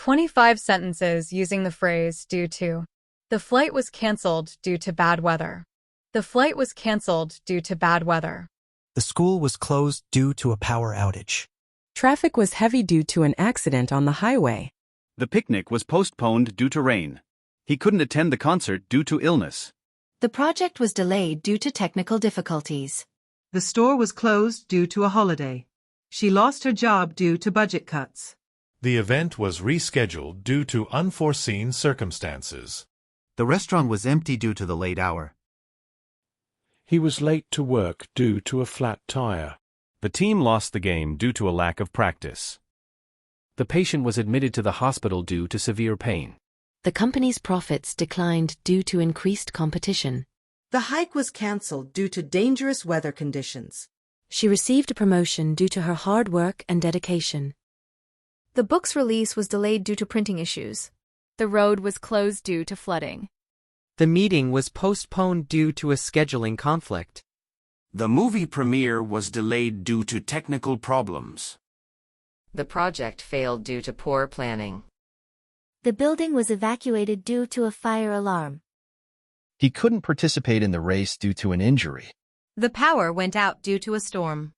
25 sentences using the phrase due to. The flight was canceled due to bad weather. The flight was canceled due to bad weather. The school was closed due to a power outage. Traffic was heavy due to an accident on the highway. The picnic was postponed due to rain. He couldn't attend the concert due to illness. The project was delayed due to technical difficulties. The store was closed due to a holiday. She lost her job due to budget cuts. The event was rescheduled due to unforeseen circumstances. The restaurant was empty due to the late hour. He was late to work due to a flat tire. The team lost the game due to a lack of practice. The patient was admitted to the hospital due to severe pain. The company's profits declined due to increased competition. The hike was canceled due to dangerous weather conditions. She received a promotion due to her hard work and dedication. The book's release was delayed due to printing issues. The road was closed due to flooding. The meeting was postponed due to a scheduling conflict. The movie premiere was delayed due to technical problems. The project failed due to poor planning. The building was evacuated due to a fire alarm. He couldn't participate in the race due to an injury. The power went out due to a storm.